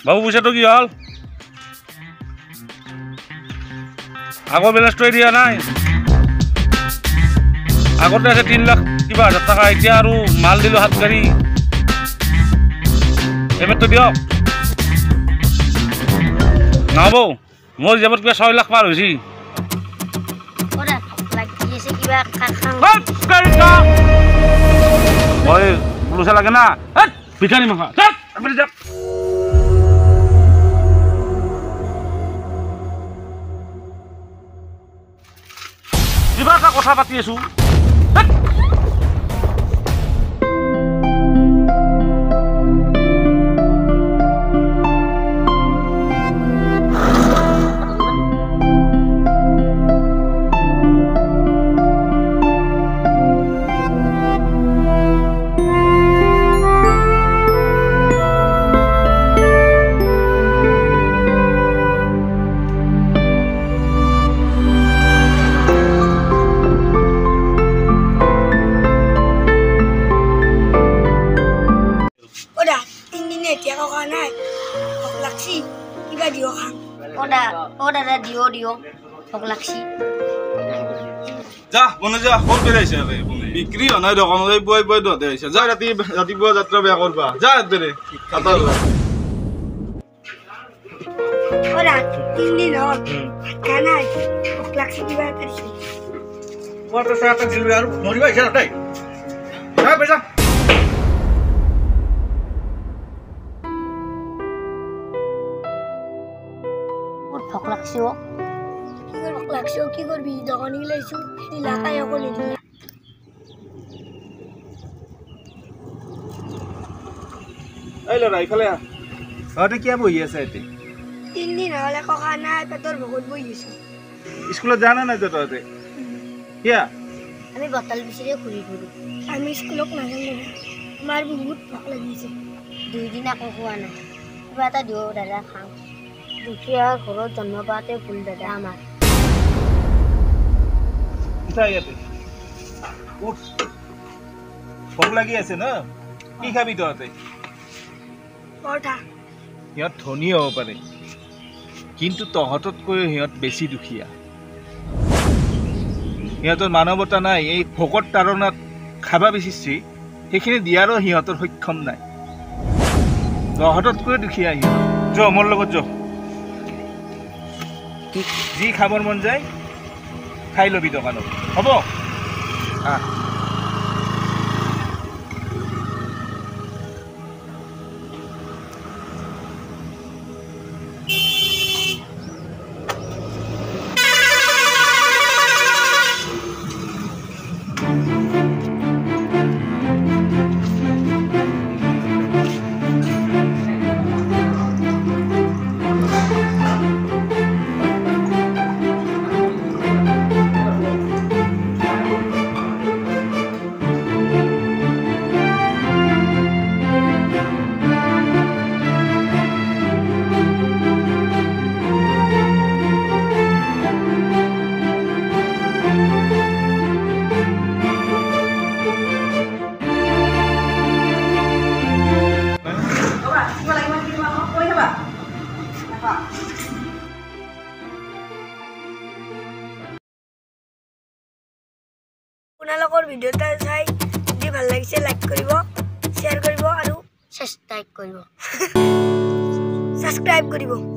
বাবু পইচাটো কি হ'ল আগৰ বেলেঞ্চটো দিয়া নাই আগতে আছে 3 লাখ কিবা হাজাৰ টকা এতিয়া আৰু মাল দিলো 7 গাড়ী পেমেণ্টটো দিয়ক নহ'ব মোৰ জেবত কিবা 6 লাখ পাৰ হৈছে মই পুলিচে লাগে না ভিখাৰী মাখা আপুনি যাওক কিবা এটা কথা পাতি আছো যা বনে যা ক'ত বেৰাইছে বিক্ৰী হোৱা নাই দোকানত বৈ দতে আহিছে যা ৰাতিপুৱা যাত্ৰা বেয়া কৰবা যা এতেৰে ভোক লাগছে কি কৰবি দোকানে গেলাইছো এলাকায় অকলে দিলে এই লৰা ইফালে আতে কি বহি আছে এতে 3 দিন হলে কখা নাই পেটৰ ভোকত বহি আছো স্কুলত জানা নাই তো ততে কিয়া আমি বটল বিচাৰি ঘুৰি ঘুৰি আমি স্কুলত নাযাওঁ আমাৰ বহুত ভোক লাগিছে 2 দিন আকৌ খোৱা নাই কিবা এটা দিও দাদা খাওঁ দুখীয়া ঘৰত জন্ম পাতে ভুল দাদা আমাৰ ইয়াতে ভোক লাগি আছে ন কি খাবি তহঁতে সিহঁত ধনী হ'ব পাৰে কিন্তু তহঁততকৈ সিহঁত বেছি দুখীয়া সিহঁতৰ মানৱতা নাই এই ভোকত তাৰণাত খাবা বিচাৰিছে সেইখিনি দিয়াৰো সিহঁতৰ সক্ষম নাই তহঁততকৈ দুখীয়া সিহঁত য মোৰ লগত য যি খাবৰ মন যায় খাই লবি দোকানত হ'ব আপোনালোকৰ ভিডিঅ'টা চাই যদি ভাল লাগিছে লাইক কৰিব শ্বেয়াৰ কৰিব আৰু সাবস্ক্ৰাইব কৰিব